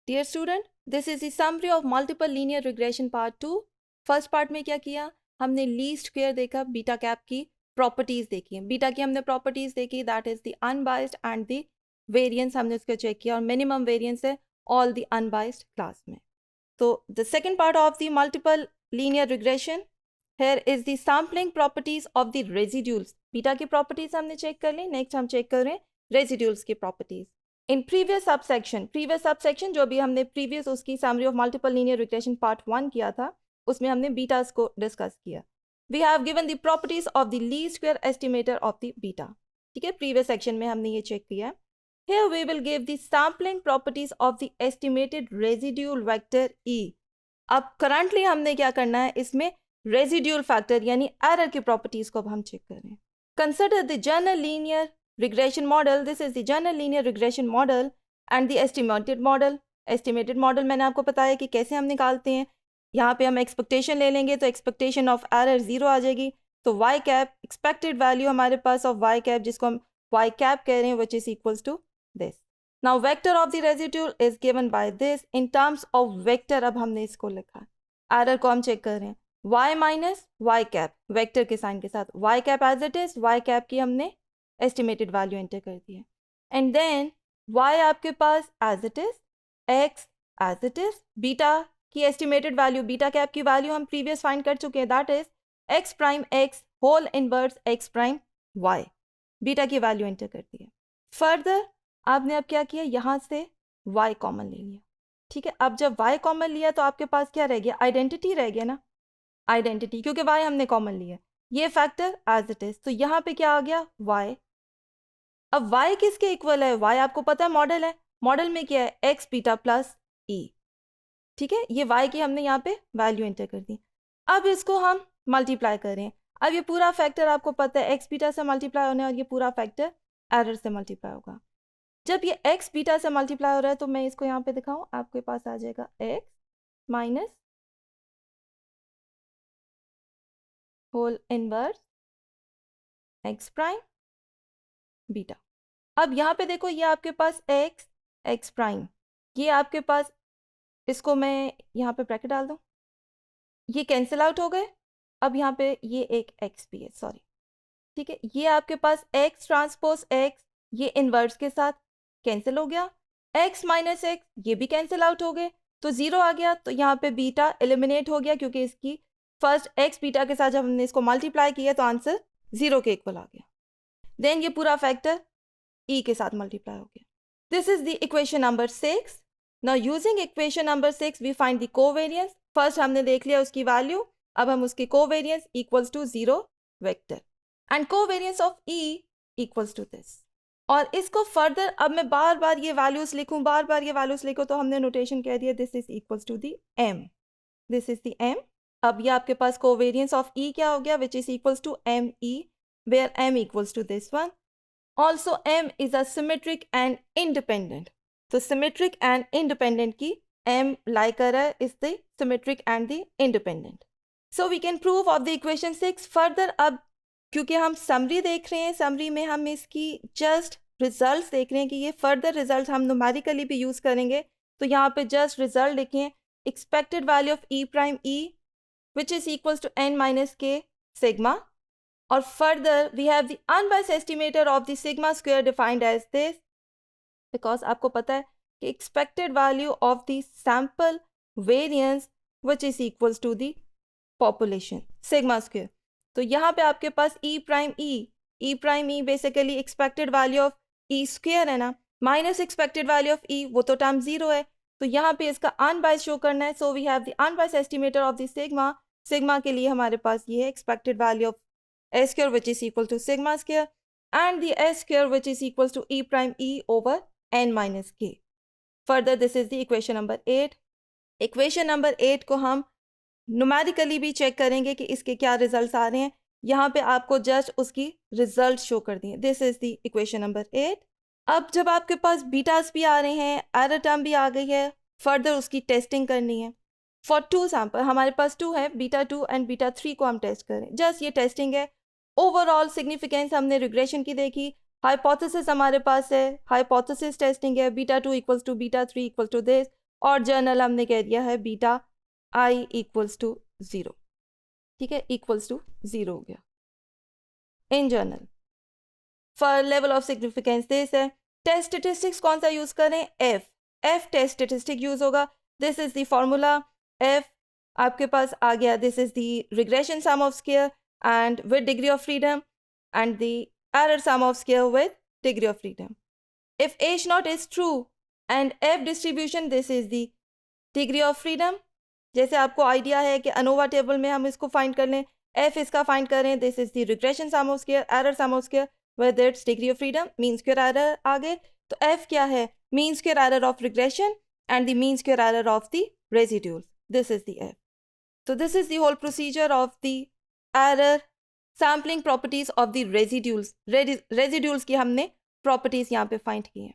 Dear student, this is the summary of multiple linear regression part 2। First part में क्या किया, हमने least square देखा, बीटा कैप की प्रॉपर्टीज देखी है, बीटा की हमने प्रॉपर्टीज देखी, that is the unbiased and the variance हमने उसको चेक किया, और मिनिमम वेरिएंस है ऑल द अनबाइस्ड क्लास में। तो the second part of the multiple linear regression, here is the sampling properties of the residuals। Beta की properties हमने check कर ली, नेक्स्ट हम चेक कर रहे हैं रेजिड्यूल्स की प्रॉपर्टीज। इन प्रीवियस सबसेक्शन जो भी हमने प्रीवियस उसकी summary of multiple linear regression part 1 किया था, उसमें हमने बीटास को डिस्कस किया। We have given the properties of the least square estimator of the beta. ठीक है, प्रीवियस सेक्शन में हमने ये चेक किया। Here we will give the sampling properties of the estimated residual vector E। अब currently हमने क्या करना है, इसमें रेजिड्यूल फैक्टर यानी एरर की प्रॉपर्टीज को अब हम चेक करें। Consider the general linear regression model, this is the general linear regression model and the estimated model. Estimated model मैंने आपको बताया कि कैसे हम निकालते हैं। यहाँ पे हम एक्सपेक्टेशन ले लेंगे तो एक्सपेक्टेशन ऑफ एरर 0 आ जाएगी, तो वाई कैप एक्सपेक्टेड वैल्यू हमारे पास ऑफ वाई कैप, जिसको हम वाई कैप कह रहे हैं, which is equals to this. Now vector of the residual is given by this in terms of vector. अब हमने इसको लिखा, एरर को हम चेक कर रहे हैं y minus Y cap vector के साइन के साथ, Y cap as it is, Y cap की हमने एस्टिमेटेड वैल्यू एंटर कर दी है, एंड देन y आपके पास as it is, x as it is, beta की एस्टिमेटेड वैल्यू, बीटा कैप की वैल्यू हम प्रीवियस फाइंड कर चुके हैं, that is x prime x whole inverse x prime y, beta की वैल्यू एंटर कर दी है। फर्दर आपने अब क्या किया, यहाँ से y कॉमन ले लिया। ठीक है, अब जब y कॉमन लिया तो आपके पास क्या रह गया, आइडेंटिटी रह गया ना, आइडेंटिटी, क्योंकि y हमने कॉमन लिया, ये फैक्टर एज इट इज, तो यहाँ पे क्या आ गया y। अब y किसके इक्वल है, y आपको पता है मॉडल है, मॉडल में क्या है x बीटा प्लस e। ठीक है, ये y की हमने यहाँ पे वैल्यू एंटर कर दी। अब इसको हम मल्टीप्लाई करें, अब ये पूरा फैक्टर आपको पता है x बीटा से मल्टीप्लाई होने, और ये पूरा फैक्टर एरर से मल्टीप्लाई होगा। जब ये x बीटा से मल्टीप्लाई हो रहा है तो मैं इसको यहाँ पे दिखाऊं, आपके पास आ जाएगा x minus whole inverse x prime beta. अब यहाँ पे देखो, ये आपके पास x प्राइम, ये आपके पास, इसको मैं यहाँ पे ब्रैकेट डाल दूँ, ये कैंसिल आउट हो गए। अब यहाँ पे ये एक x भी है, सॉरी, ठीक है, ये आपके पास x ट्रांसपोज x, ये इनवर्स के साथ कैंसिल हो गया, x माइनस x ये भी कैंसिल आउट हो गए, तो 0 आ गया। तो यहाँ पे बीटा एलिमिनेट हो गया, क्योंकि इसकी फर्स्ट x बीटा के साथ जब हमने इसको मल्टीप्लाई किया तो आंसर 0 के इक्वल आ गया। देन ये पूरा फैक्टर e के साथ मल्टीप्लाई हो गया। This is the equation number 6। Now using equation number 6 we find the covariance. First हमने देख लिया उसकी वैल्यू, अब हम उसकी covariance equals to 0 vector and covariance of e equals to this. और इसको फर्दर अब मैं बार बार ये वैल्यूज लिखूं, बार बार ये वैल्यूज लिखूं, तो हमने नोटेशन कह दिया this is equals to the m, this is the m। अब ये आपके पास कोवेरिएंस ऑफ e क्या हो गया, which is equals to m e, where m equals to this one. Also m is a symmetric and independent, तो symmetric and independent की m लाई कर रहा है is the symmetric and the independent. So we can prove of the equation 6 further. अब क्योंकि हम summary देख रहे हैं, समरी में हम इसकी जस्ट रिजल्ट्स देख रहे हैं कि ये फर्दर रिजल्ट हम न्यूमेरिकली भी यूज़ करेंगे, तो यहाँ पे जस्ट रिजल्ट लिखें, expected value of e prime e which is equals to n minus k sigma, और further we have the unbiased estimator of the sigma square defined as this, because आपको पता है कि expected value of the sample variance which is equals to the population sigma square. तो यहाँ पे आपके पास e prime e basically expected value of e square है ना, minus expected value of e, वो तो टर्म 0 है, तो यहाँ पे इसका अनबाइस्ड शो करना है। So we have the unbiased estimator of the sigma, sigma के लिए हमारे पास ये है expected value of s square which is equal to sigma square and the s square which is equal to e prime e over n minus k. Further this is the equation number 8। Equation number 8 को हम numerically भी check करेंगे कि इसके क्या results आ रहे हैं। यहाँ पे आपको जस्ट उसकी रिजल्ट शो कर दिए, this is the equation number 8। अब जब आपके पास बीटास भी आ रहे हैं, एरर टर्म भी आ गई है, फर्दर उसकी टेस्टिंग करनी है। फॉर 2 सैम्पल, हमारे पास 2 है, बीटा 2 एंड बीटा 3 को हम टेस्ट करें, जस्ट ये टेस्टिंग है। ओवरऑल सिग्निफिकेंस हमने रिग्रेशन की देखी, हाइपोथेसिस हमारे पास है, हाइपोथेसिस टेस्टिंग है, beta 2 equals to beta 3 equal to this, और जर्नल हमने कह दिया है बीटा आई इक्वल्स टू 0, ठीक है, इक्वल्स टू 0 हो गया in general. For level of significance this है। टेस्ट स्टेटिस्टिक्स कौन सा यूज करें? एफ टेस्ट स्टेटिस्टिक यूज होगा। This is the formula. F आपके पास आ गया, this is the regression sum of square and with degree of freedom and the error sum of square with degree of freedom. If H naught is true and F distribution, this is the degree of freedom। जैसे आपको idea है कि ANOVA table में हम इसको find कर लें, F इसका फाइंड करें, this is the regression sum of square, error sum of square with its degree of freedom, mean square error आ गए। तो F क्या है? Mean square error of regression and the mean square error of the residuals, this is the F। तो this is the whole procedure of the error sampling properties of the residuals. Residuals की हमने properties यहाँ पे find की हैं।